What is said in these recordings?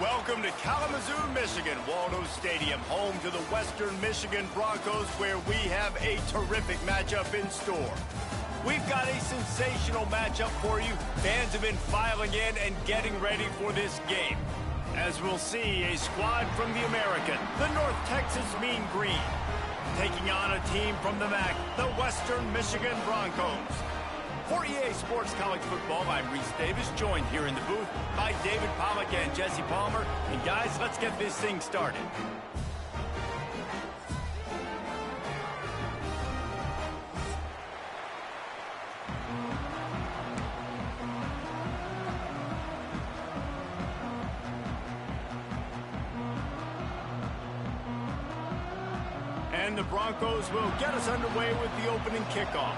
Welcome to Kalamazoo, Michigan, Waldo Stadium, home to the Western Michigan Broncos, where we have a terrific matchup in store. We've got a sensational matchup for you. Fans have been filing in and getting ready for this game. As we'll see, a squad from the American, the North Texas Mean Green, taking on a team from the MAC, the Western Michigan Broncos. For EA Sports College Football, I'm Reese Davis, joined here in the booth by David Pollack and Jesse Palmer. And guys, let's get this thing started. And the Broncos will get us underway with the opening kickoff.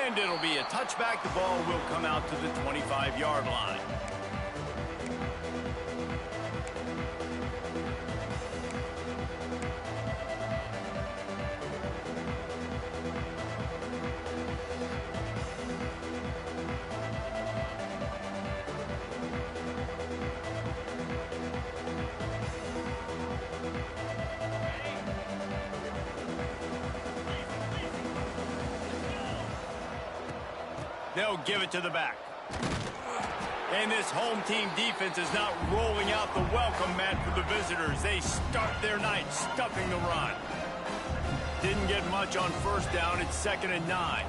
And it'll be a touchback. The ball will come out to the 25-yard line. They'll give it to the back. And this home team defense is not rolling out the welcome mat for the visitors. They start their night stuffing the run. Didn't get much on first down. It's 2nd and 9.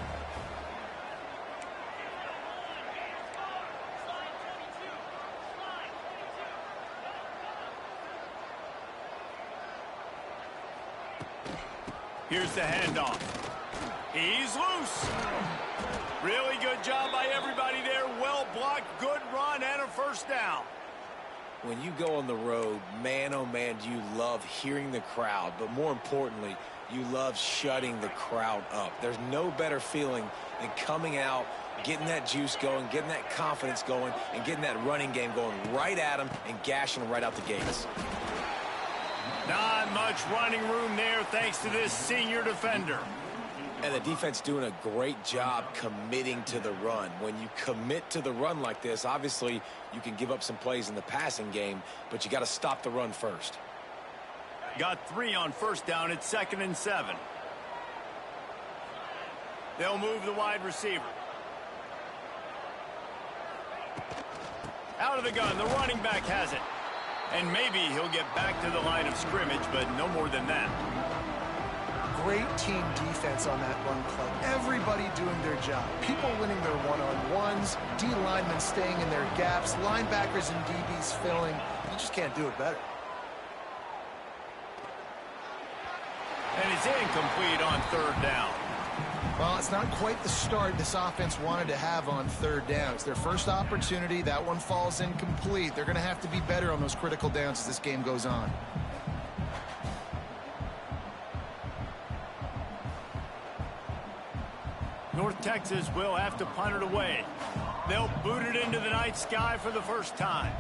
Here's the handoff. He's loose. Really good job by everybody there. Well blocked, good run, and a first down. When you go on the road, man, oh man, do you love hearing the crowd. But more importantly, you love shutting the crowd up. There's no better feeling than coming out, getting that juice going, getting that confidence going, and getting that running game going right at them and gashing them right out the gates. Not much running room there thanks to this senior defender. And the defense doing a great job committing to the run. When you commit to the run like this, obviously you can give up some plays in the passing game, but you got to stop the run first. Got 3 on first down. It's 2nd and 7. They'll move the wide receiver. Out of the gun, the running back has it. And maybe he'll get back to the line of scrimmage, but no more than that. Great team defense on that run play. Everybody doing their job. People winning their one-on-ones, D linemen staying in their gaps, linebackers and DBs filling. You just can't do it better. And it's incomplete on third down. Well, it's not quite the start this offense wanted to have on third down. It's their first opportunity. That one falls incomplete. They're going to have to be better on those critical downs as this game goes on. North Texas will have to punt it away. They'll boot it into the night sky for the first time.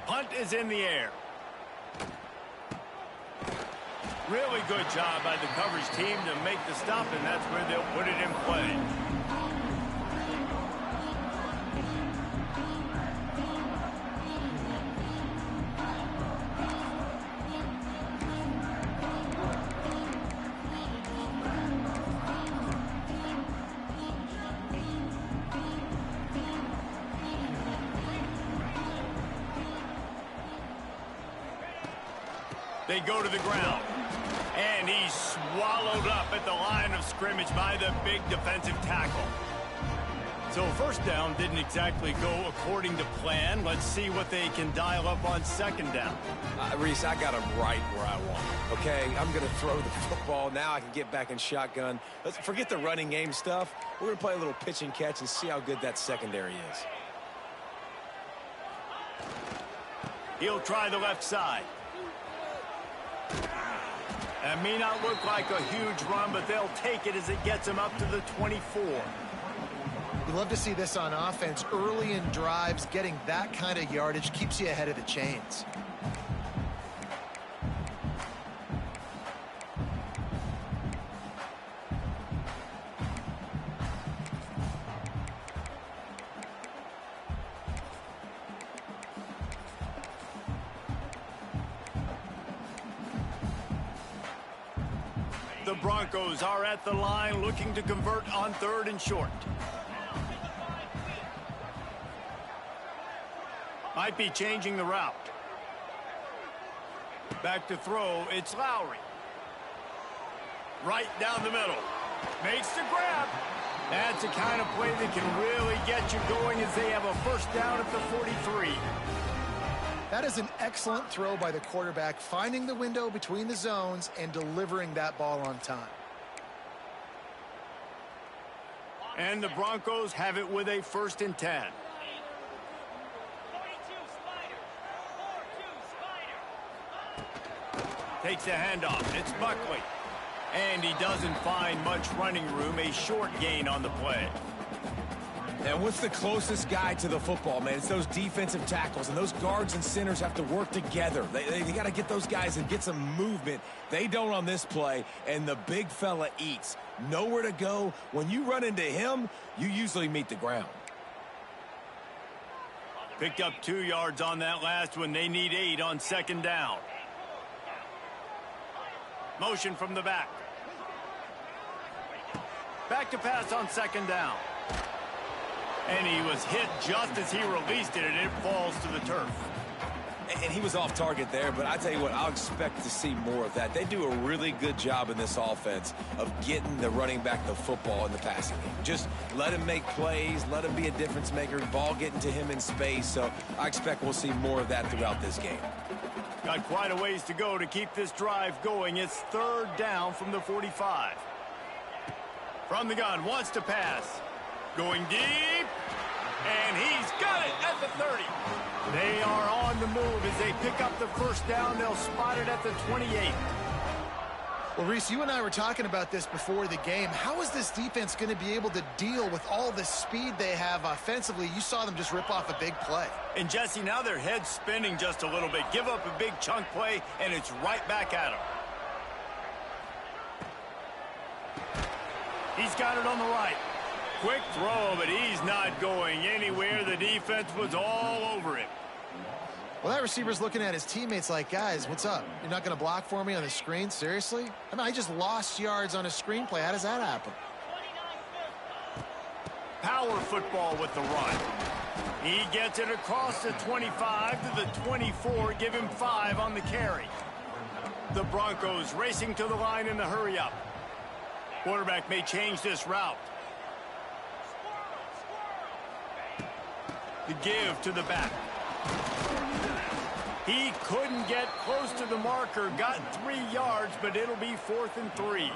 Punt is in the air. Really good job by the coverage team to make the stop, and that's where they'll put it in play. They go to the ground. And he's swallowed up at the line of scrimmage by the big defensive tackle. So first down didn't exactly go according to plan. Let's see what they can dial up on second down. Reese, I got him right where I want him. Okay, I'm going to throw the football. Now I can get back in shotgun. Let's forget the running game stuff. We're going to play a little pitch and catch and see how good that secondary is. He'll try the left side. That may not look like a huge run, but they'll take it as it gets them up to the 24. You love to see this on offense. Early in drives, getting that kind of yardage keeps you ahead of the chains. The Broncos are at the line looking to convert on third and short. Might be changing the route. Back to throw, it's Lowry. Right down the middle. Makes the grab. That's the kind of play that can really get you going as they have a first down at the 43. That is an excellent throw by the quarterback, finding the window between the zones and delivering that ball on time. And the Broncos have it with a 1st and 10. Takes the handoff. It's Buckley. And he doesn't find much running room. A short gain on the play. And what's the closest guy to the football, man? It's those defensive tackles, and those guards and centers have to work together. They got to get those guys and get some movement. They don't on this play, and the big fella eats. Nowhere to go. When you run into him, you usually meet the ground. Picked up 2 yards on that last one. They need 8 on second down. Motion from the back. Back to pass on second down. And he was hit just as he released it, and it falls to the turf. And he was off target there, but I tell you what, I'll expect to see more of that. They do a really good job in this offense of getting the running back the football in the passing game. Just let him make plays, let him be a difference maker, ball getting to him in space. So I expect we'll see more of that throughout this game. Got quite a ways to go to keep this drive going. It's third down from the 45. From the gun, wants to pass. Going deep, and he's got it at the 30. They are on the move as they pick up the first down. They'll spot it at the 28. Well, Reese, you and I were talking about this before the game. How is this defense going to be able to deal with all the speed they have offensively? You saw them just rip off a big play. And, Jesse, now their head's spinning just a little bit. Give up a big chunk play, and it's right back at them. He's got it on the right. Quick throw, but he's not going anywhere. The defense was all over him. Well, that receiver's looking at his teammates like, guys, what's up? You're not going to block for me on the screen? Seriously? I mean, I just lost yards on a screenplay. How does that happen? Power football with the run. He gets it across the 25 to the 24, give him 5 on the carry. The Broncos racing to the line in a hurry-up. Quarterback may change this route. The give to the back. He couldn't get close to the marker, got 3 yards, but it'll be 4th and 3.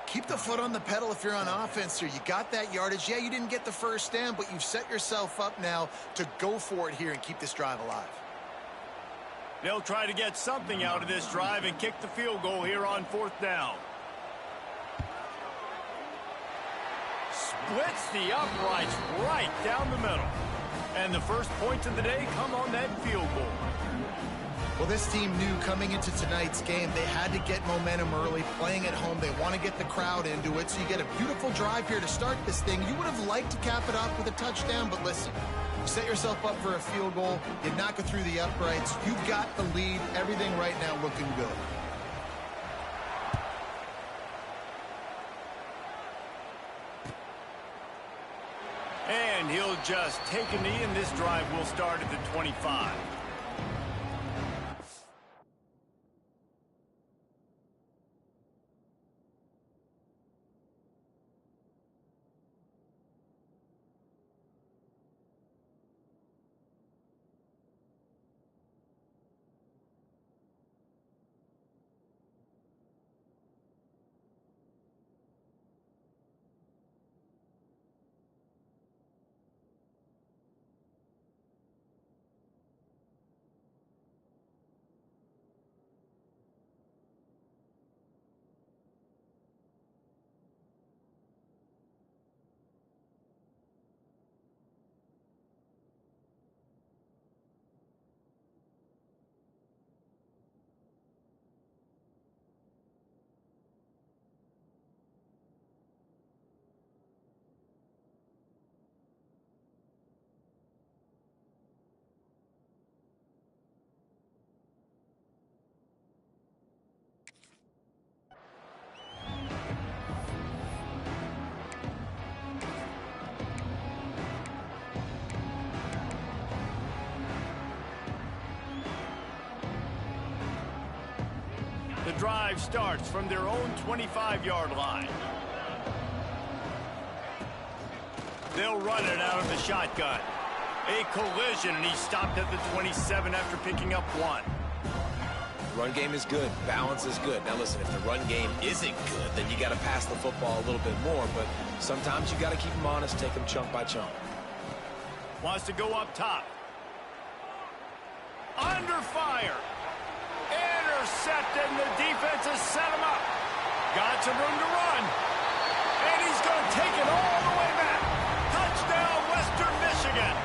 Keep the foot on the pedal if you're on offense here. You got that yardage. Yeah, you didn't get the first down, but you've set yourself up now to go for it here and keep this drive alive. They'll try to get something out of this drive and kick the field goal here on 4th down. Splits the uprights right down the middle. And the first points of the day come on that field goal. Well, this team knew coming into tonight's game they had to get momentum early, playing at home. They want to get the crowd into it, so you get a beautiful drive here to start this thing. You would have liked to cap it off with a touchdown, but listen, you set yourself up for a field goal, you knock it through the uprights, you've got the lead, everything right now looking good. And he'll just take a knee, and this drive will start at the 25. The drive starts from their own 25-yard line. They'll run it out of the shotgun. A collision, and he stopped at the 27 after picking up 1. Run game is good. Balance is good. Now, listen, if the run game isn't good, then you got to pass the football a little bit more. But sometimes you got to keep them honest, take them chunk by chunk. Wants to go up top. Under fire. Intercepted, and the defense has set him up. Got some room to run. And he's going to take it all the way back. Touchdown, Western Michigan.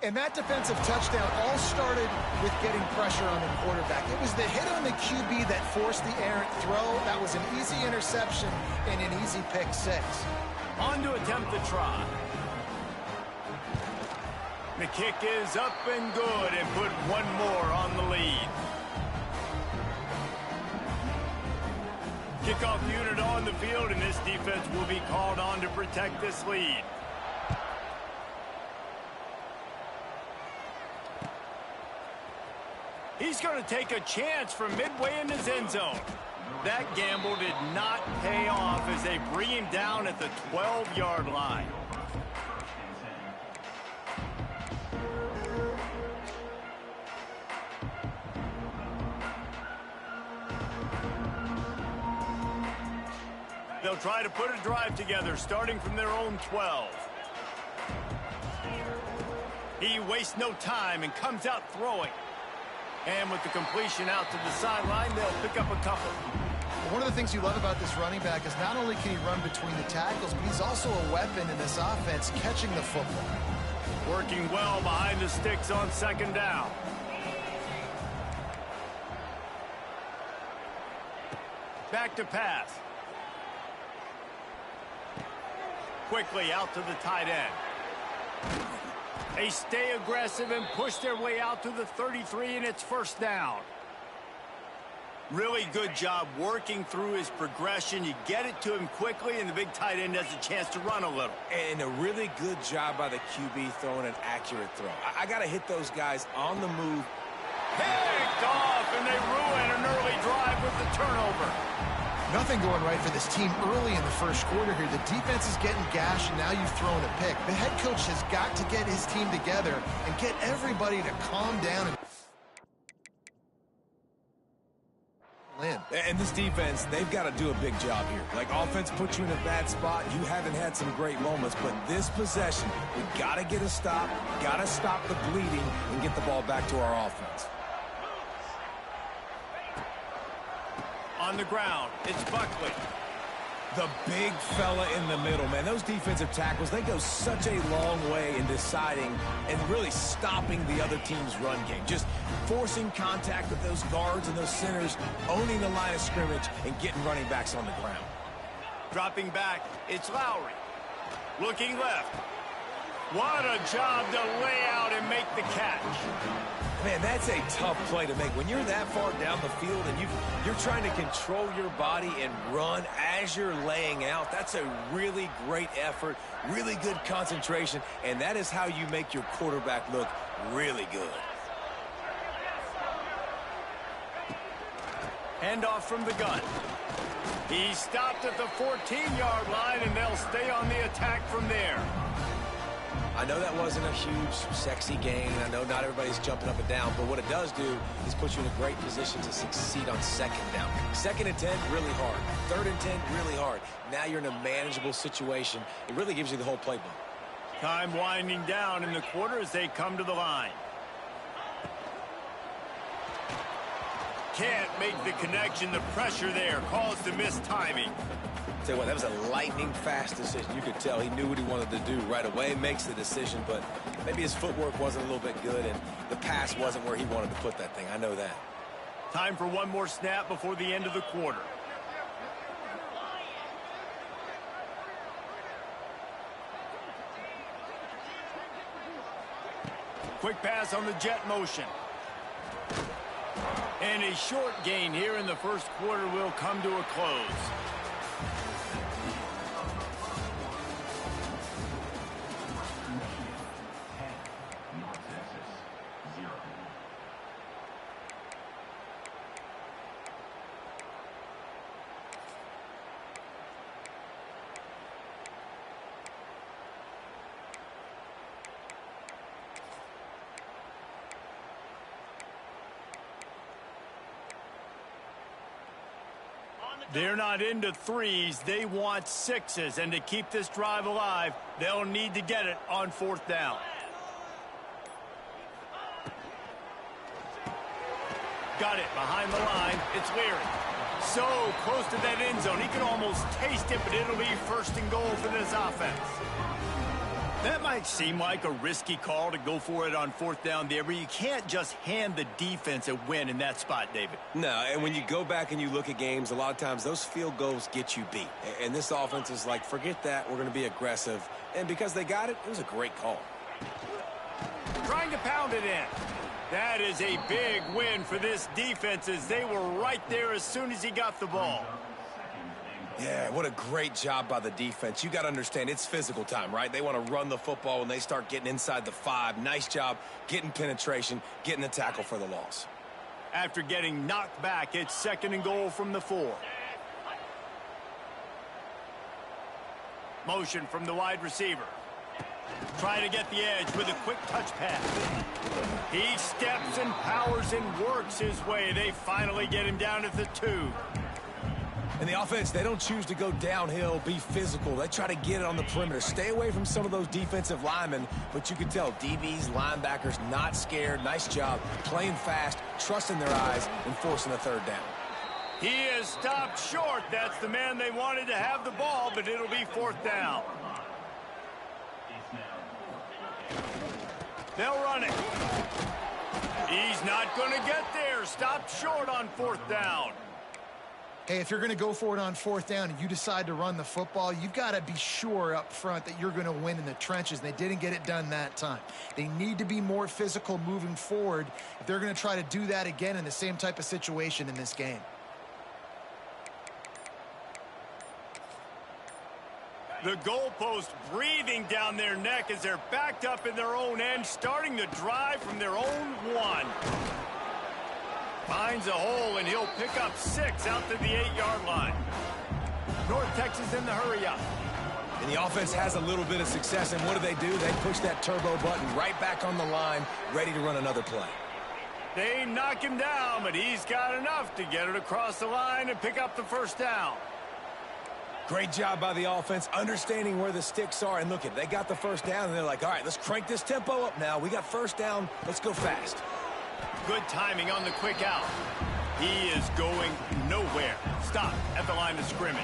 And that defensive touchdown all started with getting pressure on the quarterback. It was the hit on the QB that forced the errant throw. That was an easy interception and an easy pick 6. On to attempt the try. The kick is up and good, and put one more on the lead. Kickoff unit on the field, and this defense will be called on to protect this lead. He's going to take a chance from midway in his end zone. That gamble did not pay off as they bring him down at the 12-yard line. They'll try to put a drive together, starting from their own 12. He wastes no time and comes out throwing. And with the completion out to the sideline, they'll pick up a couple. One of the things you love about this running back is not only can he run between the tackles, but he's also a weapon in this offense, catching the football. Working well behind the sticks on 2nd down. Back to pass. Quickly out to the tight end. They stay aggressive and push their way out to the 33, and it's first down. Really good job working through his progression. You get it to him quickly, and the big tight end has a chance to run a little. And a really good job by the QB throwing an accurate throw. I got to hit those guys on the move. Picked off, and they ruin an early drive with the turnover. Nothing going right for this team early in the first quarter here. The defense is getting gashed, and now you've thrown a pick. The head coach has got to get his team together and get everybody to calm down and And this defense, they've got to do a big job here. Like, offense puts you in a bad spot. You haven't had some great moments, but this possession, we got to get a stop, got to stop the bleeding, and get the ball back to our offense. On the ground, it's Buckley. The big fella in the middle, man. Those defensive tackles, they go such a long way in deciding and really stopping the other team's run game. Just forcing contact with those guards and those centers, owning the line of scrimmage, and getting running backs on the ground. Dropping back, it's Lowry. Looking left. What a job to lay out and make the catch. Man, that's a tough play to make. When you're that far down the field and you're trying to control your body and run as you're laying out, that's a really great effort, really good concentration, and that is how you make your quarterback look really good. Handoff from the gun. He stopped at the 14-yard line, and they'll stay on the attack from there. I know that wasn't a huge, sexy gain. I know not everybody's jumping up and down, but what it does do is put you in a great position to succeed on second down. 2nd and 10, really hard. 3rd and 10, really hard. Now you're in a manageable situation. It really gives you the whole playbook. Time winding down in the quarter as they come to the line. Can't make the connection. The pressure there caused the missed timing. Tell you what, that was a lightning-fast decision. You could tell he knew what he wanted to do right away. Makes the decision, but maybe his footwork wasn't a little bit good, and the pass wasn't where he wanted to put that thing. I know that. Time for one more snap before the end of the quarter. Quick pass on the jet motion. And a short gain here in the first quarter will come to a close. They're not into threes. They want sixes. And to keep this drive alive, they'll need to get it on 4th down. Got it behind the line. It's Leary. So close to that end zone. He can almost taste it, but it'll be 1st and goal for this offense. That might seem like a risky call to go for it on 4th down there, but you can't just hand the defense a win in that spot, David. No, and when you go back and you look at games, a lot of times those field goals get you beat. And this offense is like, forget that, we're going to be aggressive. And because they got it, it was a great call. Trying to pound it in. That is a big win for this defense as they were right there as soon as he got the ball. Yeah, what a great job by the defense. You got to understand, it's physical time, right? They want to run the football when they start getting inside the 5. Nice job getting penetration, getting the tackle for the loss. After getting knocked back, it's 2nd and goal from the 4. Motion from the wide receiver. Trying to get the edge with a quick touch pass. He steps and powers and works his way. They finally get him down at the 2. And the offense, they don't choose to go downhill, be physical. They try to get it on the perimeter. Stay away from some of those defensive linemen, but you can tell DBs, linebackers, not scared. Nice job playing fast, trusting their eyes, and forcing a 3rd down. He is stopped short. That's the man they wanted to have the ball, but it'll be 4th down. They'll run it. He's not going to get there. Stopped short on 4th down. Hey, if you're going to go for it on 4th down and you decide to run the football, you've got to be sure up front that you're going to win in the trenches, and they didn't get it done that time. They need to be more physical moving forward if they're going to try to do that again in the same type of situation in this game. The goalpost breathing down their neck as they're backed up in their own end, starting the drive from their own 1. Finds a hole, and he'll pick up 6 out to the 8-yard line. North Texas in the hurry up. And the offense has a little bit of success, and what do? They push that turbo button right back on the line, ready to run another play. They knock him down, but he's got enough to get it across the line and pick up the 1st down. Great job by the offense, understanding where the sticks are. And look, they got the 1st down, and they're like, all right, let's crank this tempo up now. We got 1st down. Let's go fast. Good timing on the quick out. He is going nowhere. Stop at the line of scrimmage.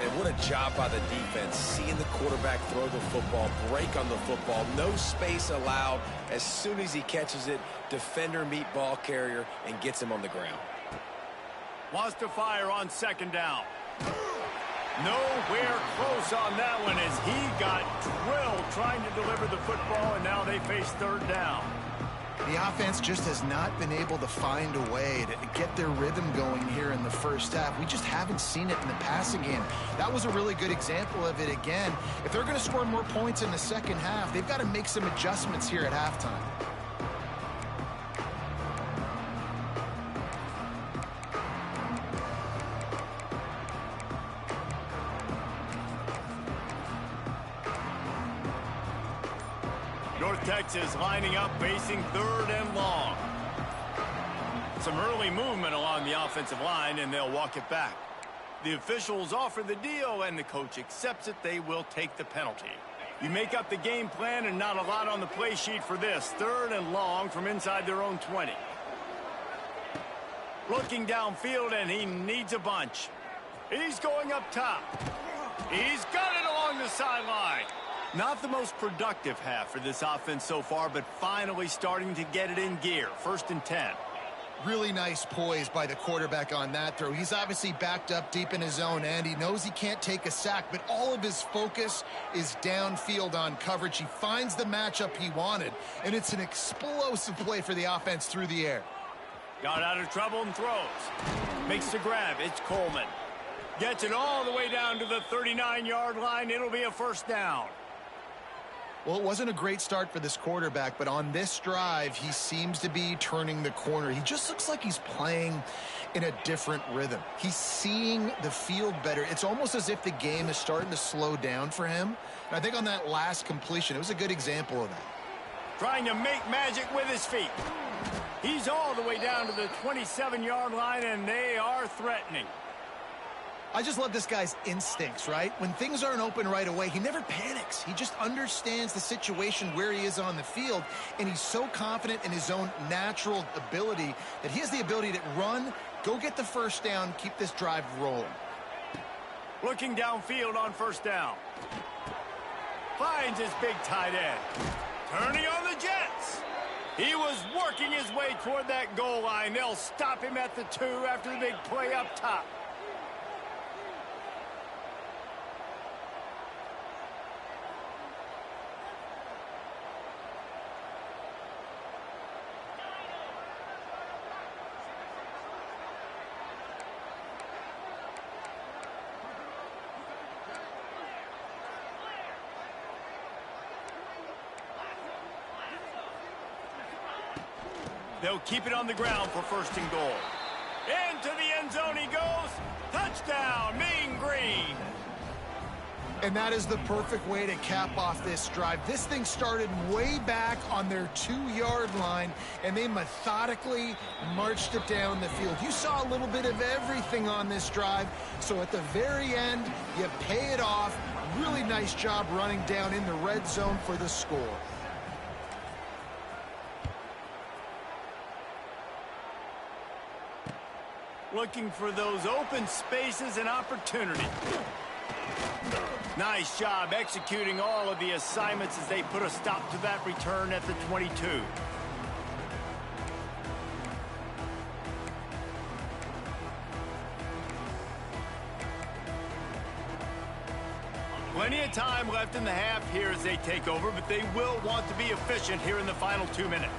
And what a job by the defense, seeing the quarterback throw the football, break on the football, no space allowed. As soon as he catches it, defender meet ball carrier and gets him on the ground. Wants to fire on 2nd down. Nowhere close on that one as he got drilled trying to deliver the football, and now they face 3rd down. The offense just has not been able to find a way to get their rhythm going here in the 1st half. We just haven't seen it in the passing game. That was a really good example of it again. If they're going to score more points in the 2nd half, they've got to make some adjustments here at halftime. North Texas lining up, facing 3rd and long. Some early movement along the offensive line, and they'll walk it back. The officials offer the deal, and the coach accepts it. They will take the penalty. You make up the game plan, and not a lot on the play sheet for this. 3rd and long from inside their own 20. Looking downfield, and he needs a bunch. He's going up top. He's got it along the sideline. Not the most productive half for this offense so far, but finally starting to get it in gear. 1st and 10. Really nice poise by the quarterback on that throw. He's obviously backed up deep in his own end. He knows he can't take a sack, but all of his focus is downfield on coverage. He finds the matchup he wanted, and it's an explosive play for the offense through the air. Got out of trouble and throws. Makes the grab. It's Coleman. Gets it all the way down to the 39-yard line. It'll be a 1st down. Well, it wasn't a great start for this quarterback, but on this drive, he seems to be turning the corner. He just looks like he's playing in a different rhythm. He's seeing the field better. It's almost as if the game is starting to slow down for him. And I think on that last completion, it was a good example of that. Trying to make magic with his feet. He's all the way down to the 27-yard line, and they are threatening. I just love this guy's instincts, right? When things aren't open right away, he never panics. He just understands the situation where he is on the field, and he's so confident in his own natural ability that he has the ability to run, go get the 1st down, keep this drive rolling. Looking downfield on 1st down. Finds his big tight end. Turning on the Jets. He was working his way toward that goal line. They'll stop him at the 2 after the big play up top. They'll keep it on the ground for 1st and goal. Into the end zone he goes. Touchdown, Mean Green. And that is the perfect way to cap off this drive. This thing started way back on their 2-yard line, and they methodically marched it down the field. You saw a little bit of everything on this drive, so at the very end, you pay it off. Really nice job running down in the red zone for the score. Looking for those open spaces and opportunity. Nice job executing all of the assignments as they put a stop to that return at the 22. of time left in the half here as they take over, but they will want to be efficient here in the final 2 minutes.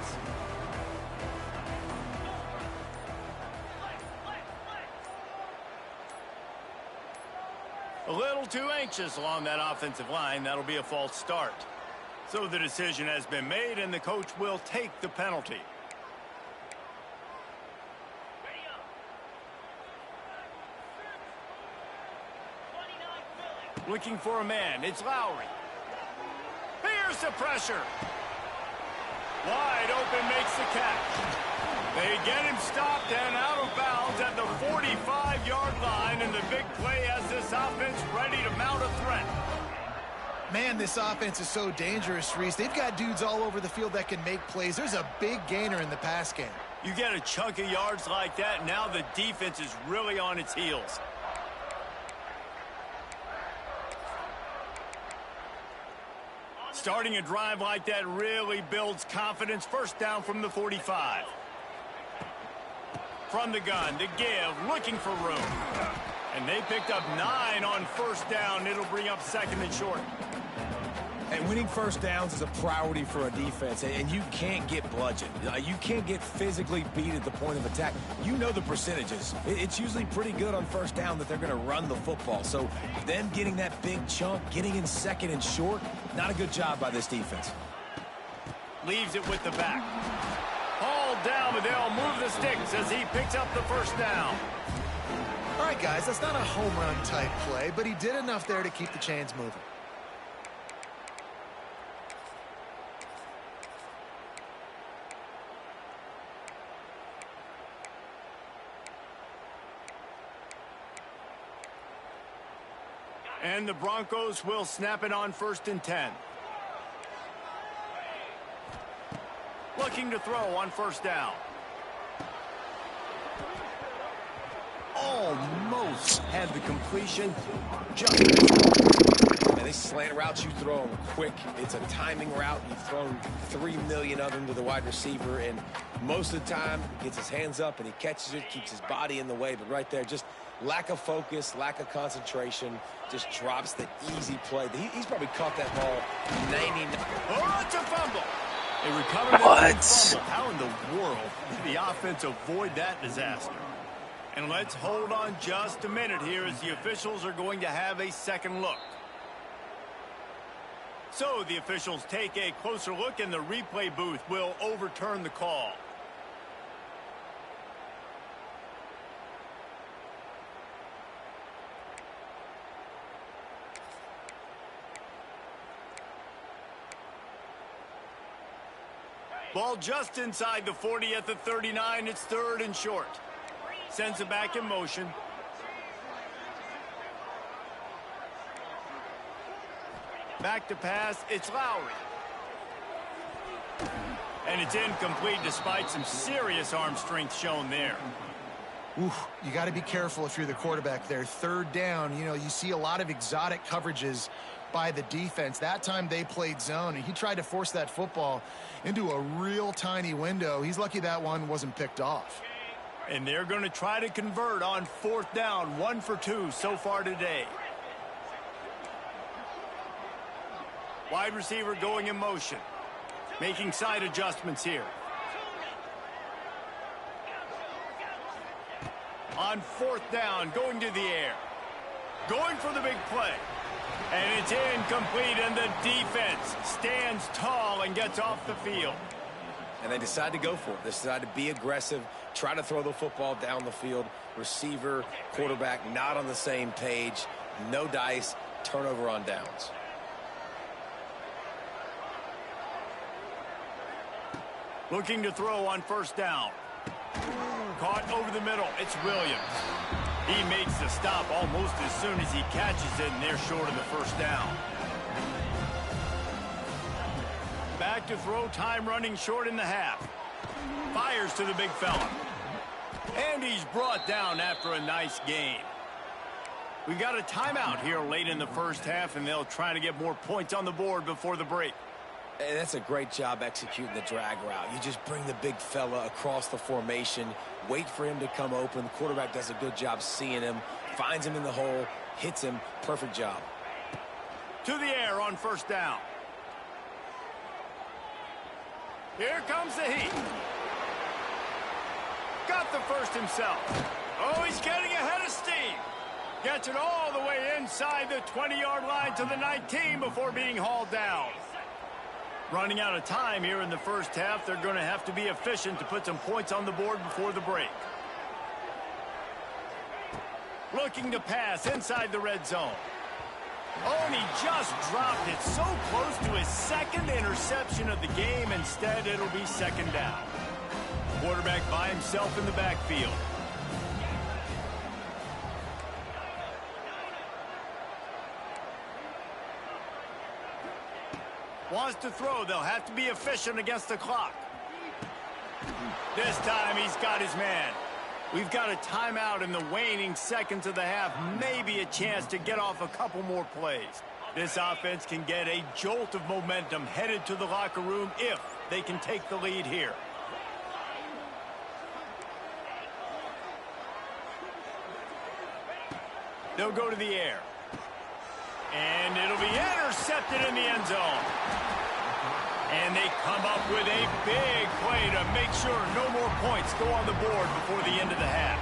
A little too anxious along that offensive line. That'll be a false start. So the decision has been made, and the coach will take the penalty. Looking for a man. It's Lowry. Here's the pressure. Wide open, makes the catch. They get him stopped and out of bounds at the 45-yard line, and the big play has this offense ready to mount a threat. Man, this offense is so dangerous, Reese. They've got dudes all over the field that can make plays. There's a big gainer in the pass game. You get a chunk of yards like that, now the defense is really on its heels. Starting a drive like that really builds confidence. First down from the 45. From the gun, the give, looking for room. And they picked up 9 on first down. It'll bring up second and short. And winning first downs is a priority for a defense, and you can't get bludgeoned. You can't get physically beat at the point of attack. You know the percentages. It's usually pretty good on first down that they're going to run the football. So them getting that big chunk, getting in second and short, not a good job by this defense. Leaves it with the back. Hauled down, but they'll move the sticks as he picks up the first down. All right, guys, that's not a home run type play, but he did enough there to keep the chains moving. And the Broncos will snap it on first and 10. Looking to throw on first down. Almost had the completion. Just and they slant routes, you throw them quick. It's a timing route. You've thrown 3 million of them to the wide receiver, and most of the time gets his hands up and he catches it, keeps his body in the way. But right there, just lack of focus, lack of concentration, just drops the easy play. He's probably caught that ball 99. Oh, it's a fumble. They recovered that fumble. How in the world did the offense avoid that disaster? And let's hold on just a minute here as the officials are going to have a second look. So the officials take a closer look, and the replay booth will overturn the call. Ball just inside the 40 at the 39. It's third and short. Sends it back in motion. Back to pass. It's Lowry. And it's incomplete despite some serious arm strength shown there. Oof, you got to be careful if you're the quarterback there. Third down, you know, you see a lot of exotic coverages by the defense. That time they played zone, and he tried to force that football into a real tiny window. He's lucky that one wasn't picked off. And they're going to try to convert on fourth down. 1 for 2 so far today. Wide receiver going in motion. Making side adjustments here. On fourth down, going to the air. Going for the big play. And it's incomplete, and the defense stands tall and gets off the field. And they decide to go for it. They decide to be aggressive, try to throw the football down the field. Receiver, quarterback, not on the same page. No dice, turnover on downs. Looking to throw on first down. Caught over the middle. It's Williams. He makes the stop almost as soon as he catches it, and they're short of the first down. Back to throw, time running short in the half. Fires to the big fella. And he's brought down after a nice gain. We got a timeout here late in the first half, and they'll try to get more points on the board before the break. And that's a great job executing the drag route. You just bring the big fella across the formation, wait for him to come open. The quarterback does a good job seeing him, finds him in the hole, hits him. Perfect job. To To the air on first down. Here comes the heat. Got the first himself. Oh, he's getting ahead of steam. Gets it all the way inside the 20-yard line to the 19 before being hauled down. Running out of time here in the first half. They're going to have to be efficient to put some points on the board before the break. Looking to pass inside the red zone. Oh, and he just dropped it so close to his second interception of the game. Instead, it'll be second down. Quarterback by himself in the backfield. Wants to throw. They'll have to be efficient against the clock. This time he's got his man. We've got a timeout in the waning seconds of the half. Maybe a chance to get off a couple more plays. This offense can get a jolt of momentum headed to the locker room if they can take the lead here. They'll go to the air. And it'll be intercepted in the end zone. And they come up with a big play to make sure no more points go on the board before the end of the half.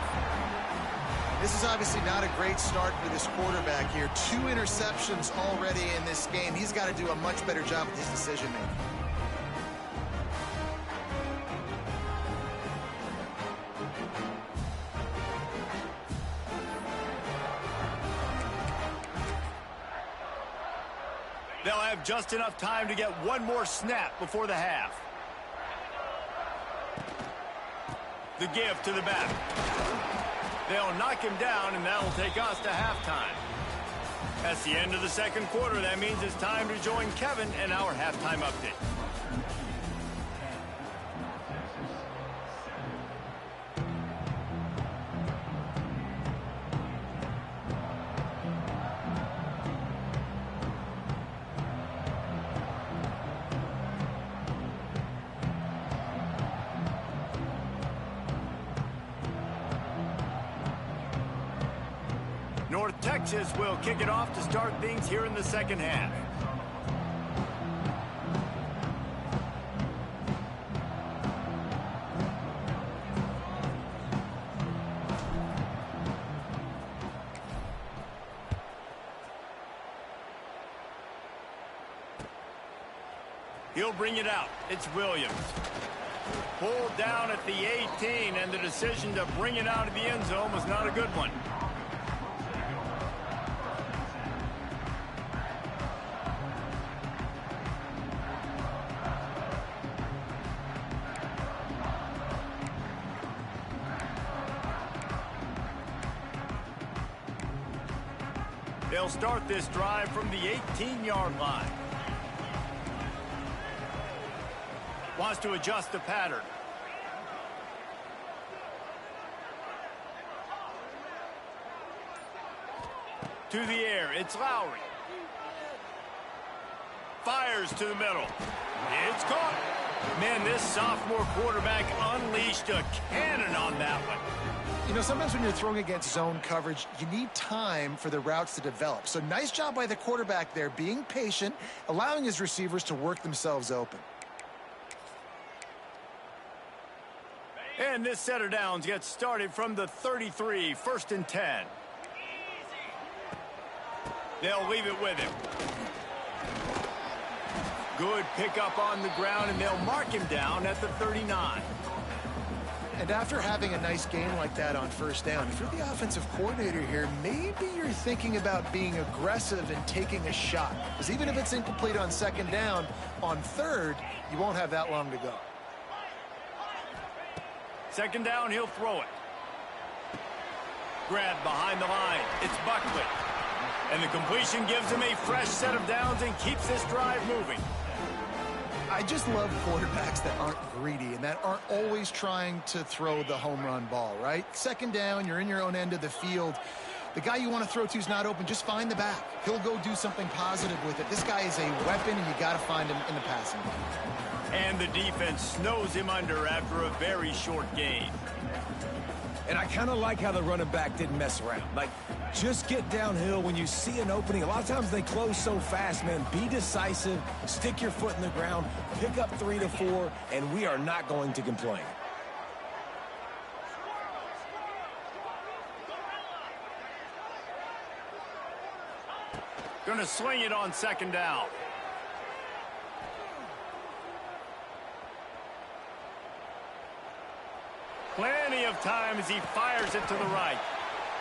This is obviously not a great start for this quarterback here. 2 interceptions already in this game. He's got to do a much better job with his decision-making. They'll have just enough time to get one more snap before the half. The give to the back. They'll knock him down, and that'll take us to halftime. That's the end of the second quarter. That means it's time to join Kevin in our halftime update. North Texas will kick it off to start things here in the second half. He'll bring it out. It's Williams. Pulled down at the 18, and the decision to bring it out of the end zone was not a good one. They'll start this drive from the 18-yard line. Wants to adjust the pattern. To the air, it's Lowry. Fires to the middle. It's caught. Man, this sophomore quarterback unleashed a cannon on that one. You know, sometimes when you're throwing against zone coverage, you need time for the routes to develop. So nice job by the quarterback there, being patient, allowing his receivers to work themselves open. And this set of downs gets started from the 33, 1st and 10. They'll leave it with him. Good pickup on the ground, and they'll mark him down at the 39. And after having a nice game like that on first down, if you're the offensive coordinator here, maybe you're thinking about being aggressive and taking a shot. Because even if it's incomplete on second down, on third, you won't have that long to go. Second down, he'll throw it. Grabbed behind the line. It's Buckley. And the completion gives him a fresh set of downs and keeps this drive moving. I just love quarterbacks that aren't greedy and that aren't always trying to throw the home run ball, right? Second down, you're in your own end of the field. The guy you want to throw to is not open. Just find the back. He'll go do something positive with it. This guy is a weapon, and you got to find him in the passing game. And the defense snows him under after a very short gain. And I kind of like how the running back didn't mess around. Like, just get downhill when you see an opening. A lot of times they close so fast, man. Be decisive, stick your foot in the ground, pick up 3 to 4, and we are not going to complain. Gonna swing it on second down. Plenty of time as he fires it to the right.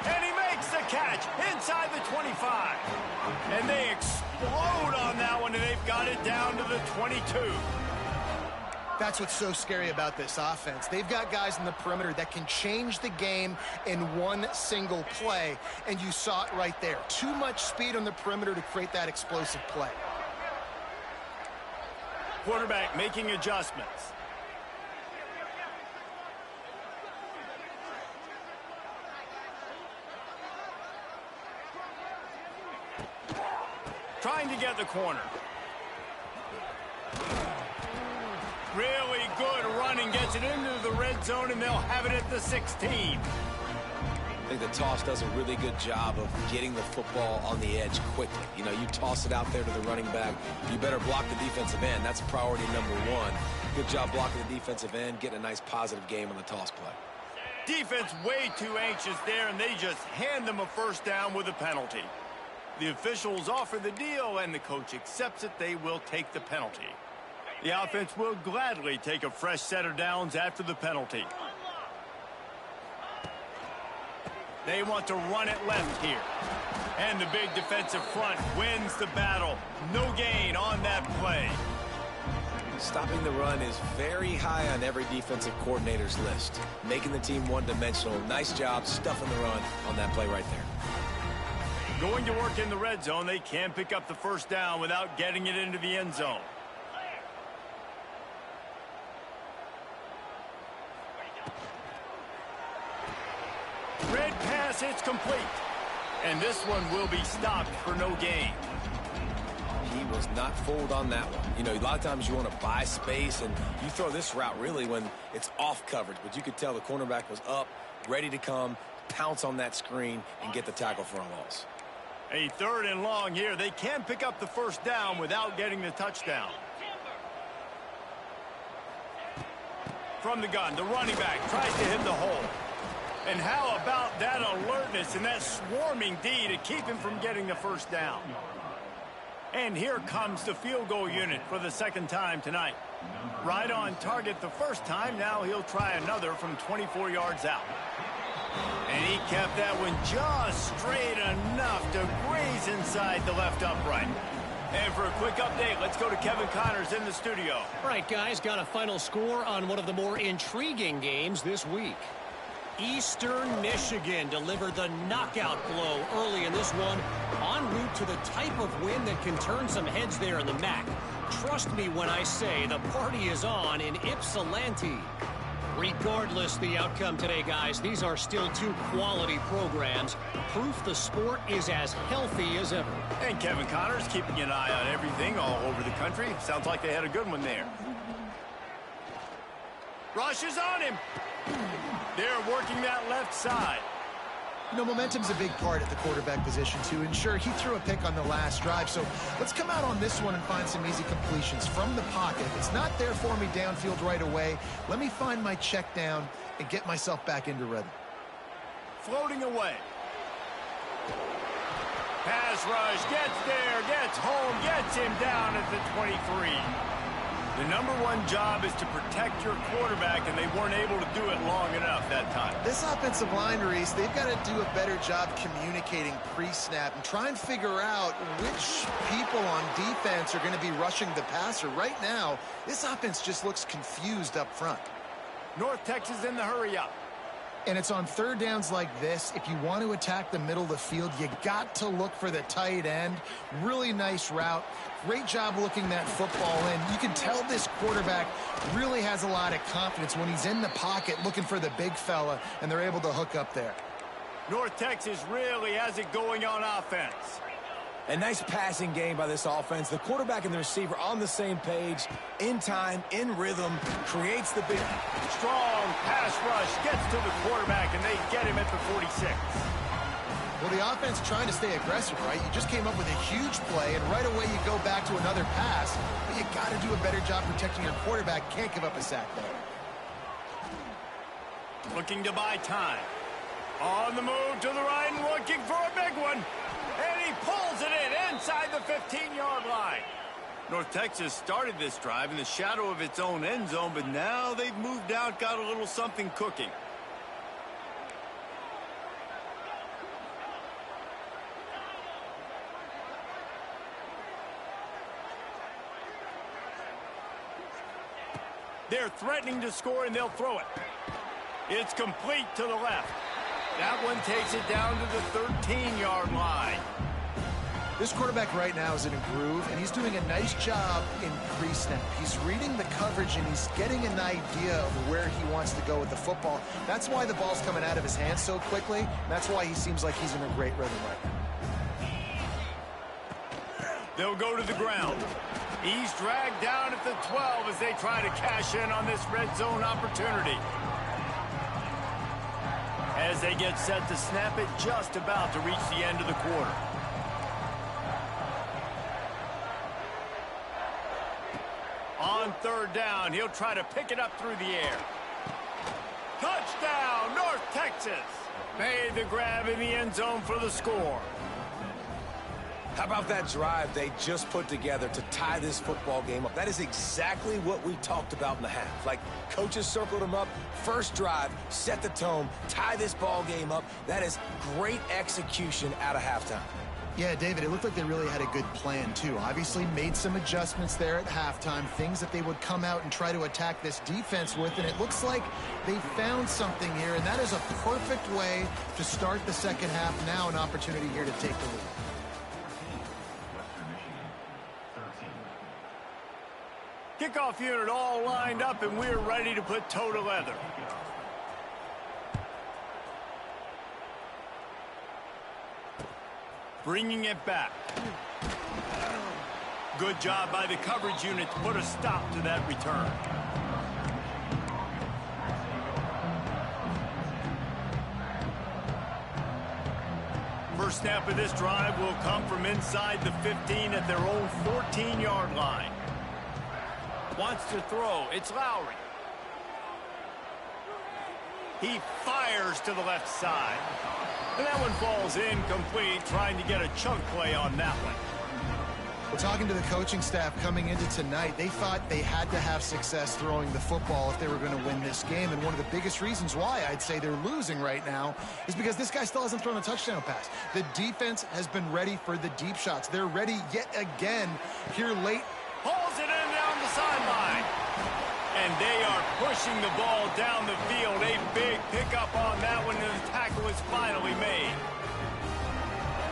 And he makes the catch inside the 25. And they explode on that one, and they've got it down to the 22. That's what's so scary about this offense. They've got guys in the perimeter that can change the game in one single play, and you saw it right there. Too much speed on the perimeter to create that explosive play. Quarterback making adjustments. Trying to get the corner. Really good running, gets it into the red zone, and they'll have it at the 16. I think the toss does a really good job of getting the football on the edge quickly. You know, you toss it out there to the running back. You better block the defensive end. That's priority number one. Good job blocking the defensive end, getting a nice positive game on the toss play. Defense way too anxious there, and they just hand them a first down with a penalty. The officials offer the deal, and the coach accepts it. They will take the penalty. The offense will gladly take a fresh set of downs after the penalty. They want to run it left here. And the big defensive front wins the battle. No gain on that play. Stopping the run is very high on every defensive coordinator's list. Making the team one-dimensional. Nice job stuffing the run on that play right there. Going to work in the red zone. They can pick up the first down without getting it into the end zone. Red pass, it's complete. And this one will be stopped for no gain. He was not fooled on that one. You know, a lot of times you want to buy space, and you throw this route really when it's off coverage. But you could tell the cornerback was up, ready to come, pounce on that screen, and get the tackle for a loss. A 3rd and long here. They can pick up the first down without getting the touchdown. From the gun, the running back tries to hit the hole. And how about that alertness and that swarming D to keep him from getting the first down? And here comes the field goal unit for the 2nd time tonight. Right on target the first time. Now he'll try another from 24 yards out. And he kept that one just straight enough to graze inside the left upright. And for a quick update, let's go to Kevin Connors in the studio. All right, guys, got a final score on one of the more intriguing games this week. Eastern Michigan delivered the knockout blow early in this one, en route to the type of win that can turn some heads there in the MAC. Trust me when I say the party is on in Ypsilanti. Regardless the outcome today, guys, these are still 2 quality programs. Proof the sport is as healthy as ever. And Kevin Connors keeping an eye on everything all over the country. Sounds like they had a good one there. Rush is on him. They're working that left side. You know, momentum's a big part at the quarterback position, too. And sure, he threw a pick on the last drive. So let's come out on this one and find some easy completions from the pocket. If it's not there for me downfield right away, let me find my check down and get myself back into rhythm. Floating away. Pass rush, gets there, gets home, gets him down at the 23. The #1 job is to protect your quarterback, and they weren't able to do it long enough that time. This offensive line, Reese, they've got to do a better job communicating pre-snap and try and figure out which people on defense are going to be rushing the passer. Right now, this offense just looks confused up front. North Texas in the hurry-up. And it's on 3rd downs like this. If you want to attack the middle of the field, you got to look for the tight end. Really nice route. Great job looking that football in. You can tell this quarterback really has a lot of confidence when he's in the pocket looking for the big fella, and they're able to hook up there. North Texas really has it going on offense. A nice passing game by this offense. The quarterback and the receiver on the same page, in time, in rhythm, creates the big... Strong pass rush gets to the quarterback, and they get him at the 46. Well, the offense trying to stay aggressive, right? You just came up with a huge play, and right away you go back to another pass. But you got to do a better job protecting your quarterback. Can't give up a sack there. Looking to buy time. On the move to the right and looking for a big one. And he pulls it in inside the 15-yard line. North Texas started this drive in the shadow of its own end zone, but now they've moved out, got a little something cooking. They're threatening to score, and they'll throw it. It's complete to the left. That one takes it down to the 13-yard line. This quarterback right now is in a groove, and he's doing a nice job in pre-snap. He's reading the coverage, and he's getting an idea of where he wants to go with the football. That's why the ball's coming out of his hands so quickly. And that's why he seems like he's in a great rhythm right now. They'll go to the ground. He's dragged down at the 12 as they try to cash in on this red zone opportunity. As they get set to snap it, just about to reach the end of the quarter. On third down, he'll try to pick it up through the air. Touchdown, North Texas! Made the grab in the end zone for the score. How about that drive they just put together to tie this football game up? That is exactly what we talked about in the half. Like, coaches circled them up, first drive, set the tone, tie this ball game up. That is great execution out of halftime. Yeah, David, it looked like they really had a good plan, too. Obviously made some adjustments there at halftime, things that they would come out and try to attack this defense with, and it looks like they found something here, and that is a perfect way to start the second half. Now an opportunity here to take the lead. Kickoff unit all lined up, and we're ready to put toe to leather. Bringing it back. Good job by the coverage unit to put a stop to that return. First snap of this drive will come from inside the 15 at their own 14-yard line. Wants to throw. It's Lowry. He fires to the left side. And that one falls incomplete, trying to get a chunk play on that one. Well, talking to the coaching staff coming into tonight, they thought they had to have success throwing the football if they were going to win this game. And one of the biggest reasons why I'd say they're losing right now is because this guy still hasn't thrown a touchdown pass. The defense has been ready for the deep shots. They're ready yet again here late. Pulls it in down the sideline. And they are pushing the ball down the field. A big pickup on that one, and the tackle is finally made.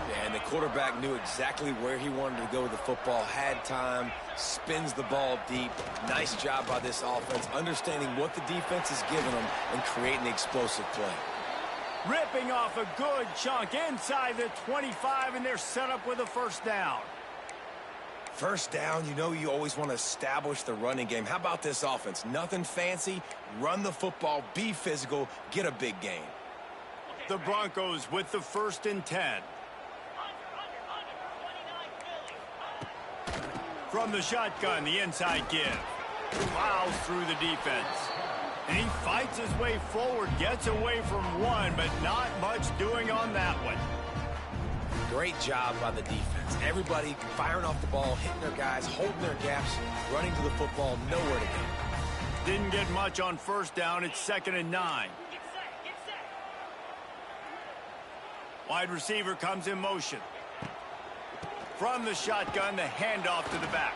Yeah, and the quarterback knew exactly where he wanted to go with the football, had time, spins the ball deep. Nice job by this offense, understanding what the defense is giving them and creating the explosive play. Ripping off a good chunk inside the 25, and they're set up with a first down. First down, you know you always want to establish the running game. How about this offense? Nothing fancy. Run the football, be physical, get a big gain. The Broncos with the 1st and 10. From the shotgun, the inside give. Plows through the defense. And he fights his way forward, gets away from one, but not much doing on that one. Great job by the defense. Everybody firing off the ball, hitting their guys, holding their gaps, running to the football, nowhere to go. Didn't get much on first down. It's 2nd and 9. Wide receiver comes in motion. From the shotgun, the handoff to the back.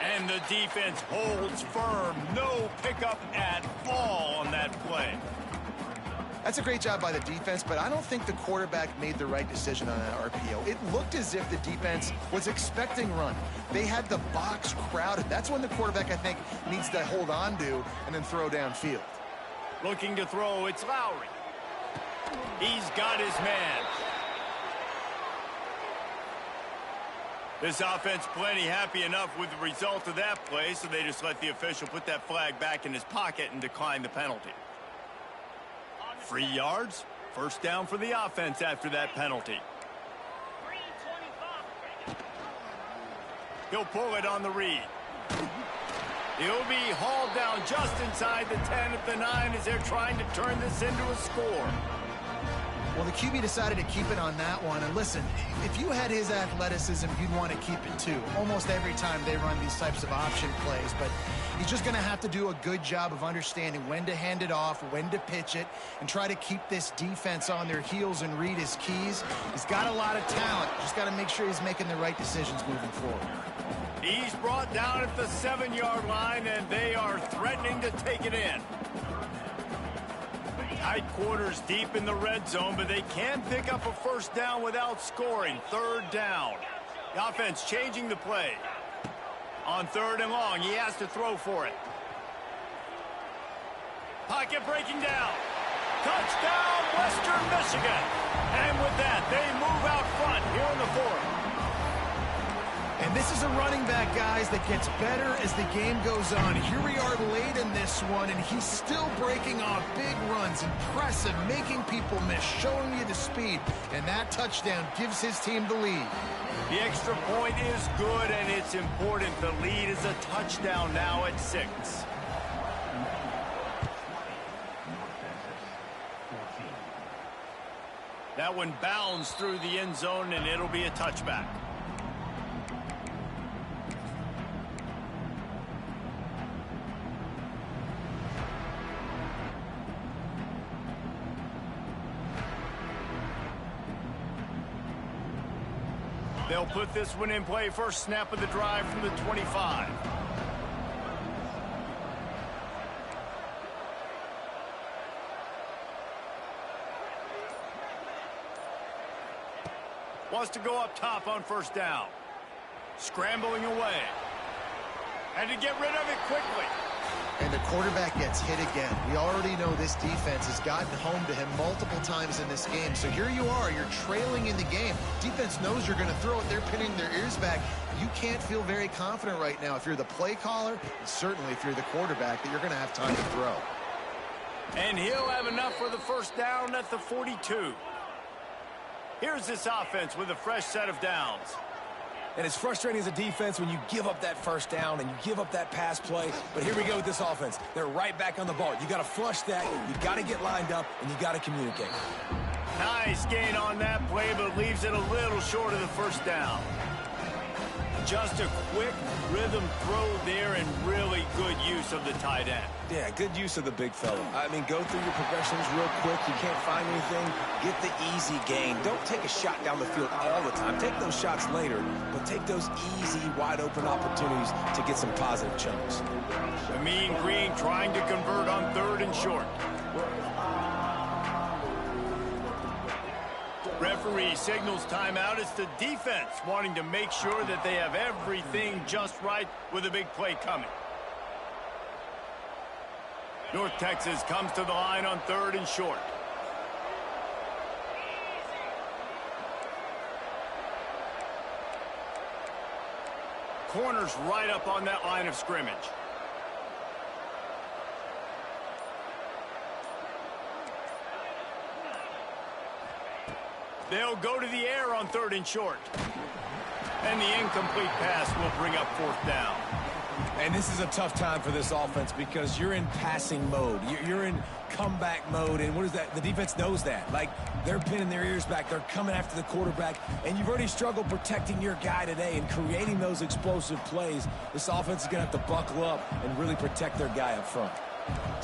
And the defense holds firm. No pickup at all on that play. That's a great job by the defense, but I don't think the quarterback made the right decision on that RPO. It looked as if the defense was expecting run. They had the box crowded. That's when the quarterback, I think, needs to hold on to and then throw downfield. Looking to throw, it's Lowry. He's got his man. This offense plenty happy enough with the result of that play, so they just let the official put that flag back in his pocket and decline the penalty. 3 yards, first down for the offense after that penalty. He'll pull it on the read. He'll be hauled down just inside the 10 at the 9 as they're trying to turn this into a score. Well, the QB decided to keep it on that one. And listen, if you had his athleticism, you'd want to keep it too. Almost every time they run these types of option plays. But he's just going to have to do a good job of understanding when to hand it off, when to pitch it, and try to keep this defense on their heels and read his keys. He's got a lot of talent. Just got to make sure he's making the right decisions moving forward. He's brought down at the 7-yard line, and they are threatening to take it in. Tight quarters deep in the red zone, but they can pick up a first down without scoring. 3rd down. The offense changing the play. On 3rd and long, he has to throw for it. Pocket breaking down. Touchdown, Western Michigan. And with that, they move out front here in the 4th. And this is a running back, guys, that gets better as the game goes on. Here we are late in this one, and he's still breaking off big runs. Impressive, making people miss, showing you the speed. And that touchdown gives his team the lead. The extra point is good, and it's important. The lead is a touchdown now at 6. That one bounds through the end zone, and it'll be a touchback. They'll put this one in play. First snap of the drive from the 25. Wants to go up top on first down. Scrambling away. And to get rid of it quickly. And the quarterback gets hit again. We already know this defense has gotten home to him multiple times in this game. So here you are, you're trailing in the game. Defense knows you're going to throw it. They're pinning their ears back. You can't feel very confident right now if you're the play caller, and certainly if you're the quarterback, that you're going to have time to throw. And he'll have enough for the first down at the 42. Here's this offense with a fresh set of downs. And it's frustrating as a defense when you give up that first down and you give up that pass play. But here we go with this offense. They're right back on the ball. You got to flush that. You got to get lined up, and you got to communicate. Nice gain on that play, but leaves it a little short of the first down. Just a quick rhythm throw there and really good use of the tight end. Yeah, good use of the big fella. I mean, go through your progressions real quick. You can't find anything. Get the easy gain. Don't take a shot down the field all the time. Take those shots later, but take those easy, wide-open opportunities to get some positive chunks. The Mean Green trying to convert on 3rd and short. Referee signals timeout. It's the defense wanting to make sure that they have everything just right with a big play coming. North Texas comes to the line on 3rd and short. Corners right up on that line of scrimmage. They'll go to the air on 3rd and short. And the incomplete pass will bring up 4th down. And this is a tough time for this offense because you're in passing mode. You're in comeback mode. And what is that? The defense knows that. Like, they're pinning their ears back. They're coming after the quarterback. And you've already struggled protecting your guy today and creating those explosive plays. This offense is going to have to buckle up and really protect their guy up front.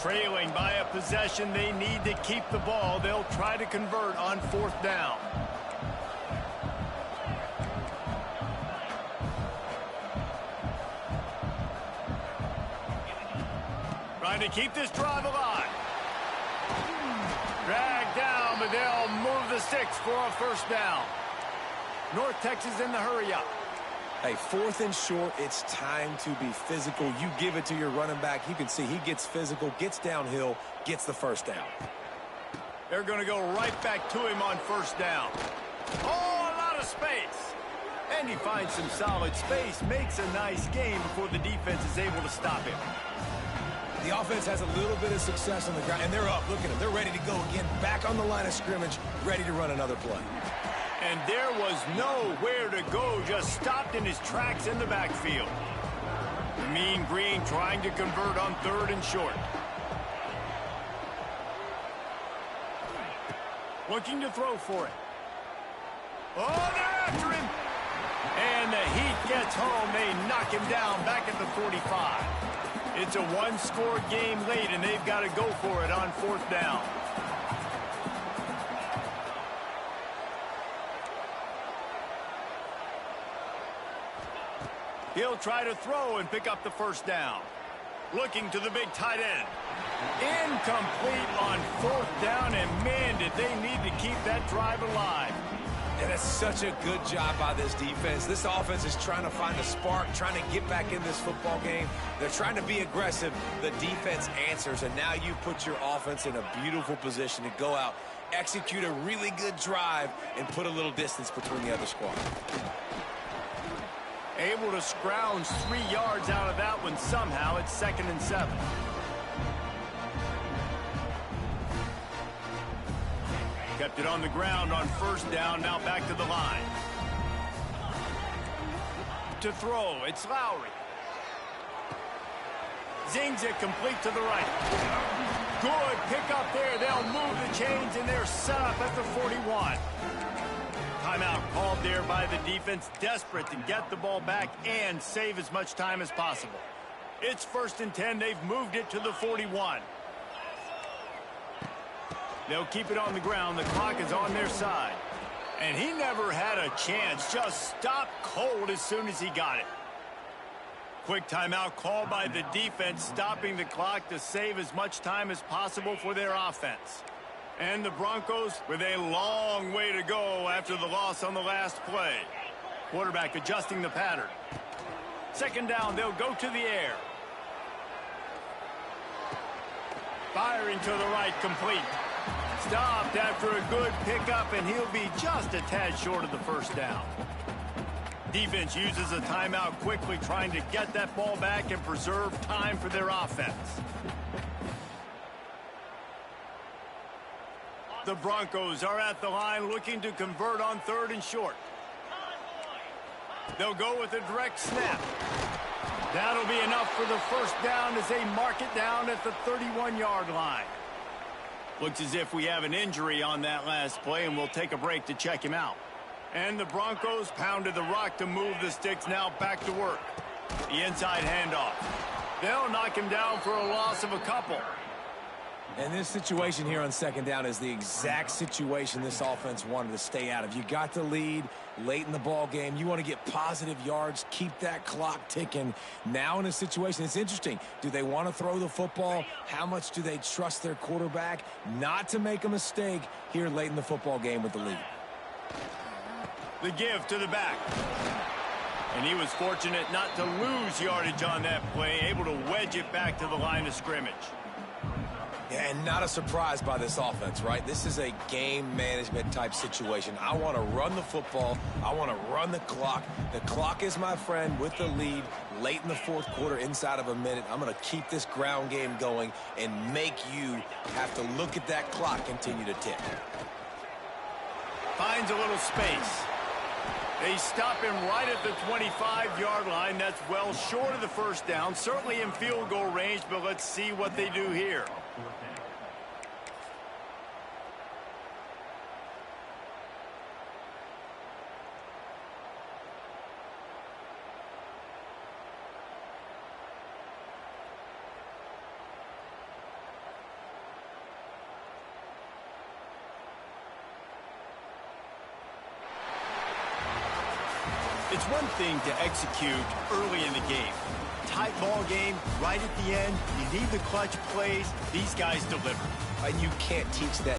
Trailing by a possession, they need to keep the ball. They'll try to convert on 4th down. Trying to keep this drive alive. Dragged down, but they'll move the sticks for a first down. North Texas in the hurry up. Hey, 4th and short, it's time to be physical. You give it to your running back. You can see he gets physical, gets downhill, gets the first down. They're going to go right back to him on first down. Oh, a lot of space. And he finds some solid space, makes a nice game before the defense is able to stop him. The offense has a little bit of success on the ground, and they're up. Look at them. They're ready to go again, back on the line of scrimmage, ready to run another play. And there was nowhere to go, just stopped in his tracks in the backfield. The Mean Green trying to convert on 3rd and short. Looking to throw for it. Oh, they're after him. And the Heat gets home. They knock him down back at the 45. It's a one-score game late, and they've got to go for it on 4th down. He'll try to throw and pick up the 1st down. Looking to the big tight end. Incomplete on 4th down, and man, did they need to keep that drive alive. And it's such a good job by this defense. This offense is trying to find a spark, trying to get back in this football game. They're trying to be aggressive. The defense answers, and now you put your offense in a beautiful position to go out, execute a really good drive, and put a little distance between the other squad. Able to scrounge 3 yards out of that one somehow. It's 2nd and 7. Kept it on the ground on 1st down, now back to the line. To throw, it's Lowry. Zings it complete to the right. Good pick up there. They'll move the chains, and they're set up at the 41. Timeout called there by the defense, desperate to get the ball back and save as much time as possible. It's 1st and 10. They've moved it to the 41. They'll keep it on the ground. The clock is on their side. And he never had a chance. Just stopped cold as soon as he got it. Quick timeout called by the defense, stopping the clock to save as much time as possible for their offense. And the Broncos with a long way to go after the loss on the last play. Quarterback adjusting the pattern. 2nd down, they'll go to the air. Firing to the right, complete. Stopped after a good pickup, and he'll be just a tad short of the 1st down. Defense uses a timeout quickly, trying to get that ball back and preserve time for their offense. The Broncos are at the line looking to convert on 3rd and short. They'll go with a direct snap. That'll be enough for the 1st down as they mark it down at the 31-yard line. Looks as if we have an injury on that last play, and we'll take a break to check him out. And the Broncos pounded the rock to move the sticks, now back to work. The inside handoff. They'll knock him down for a loss of a couple. And this situation here on 2nd down is the exact situation this offense wanted to stay out of. You got the lead late in the ball game. You want to get positive yards, keep that clock ticking. Now in a situation, it's interesting. Do they want to throw the football? How much do they trust their quarterback not to make a mistake here late in the football game with the lead? The give to the back. And he was fortunate not to lose yardage on that play, able to wedge it back to the line of scrimmage. Yeah, and not a surprise by this offense, right? This is a game management type situation. I want to run the football. I want to run the clock. The clock is my friend with the lead late in the 4th quarter, inside of a minute. I'm going to keep this ground game going and make you have to look at that clock continue to tick. Finds a little space. They stop him right at the 25-yard line. That's well short of the 1st down. Certainly in field goal range, but let's see what they do here. It's one thing to execute early in the game. Tight ball game, right at the end, you need the clutch plays. These guys deliver. And you can't teach that.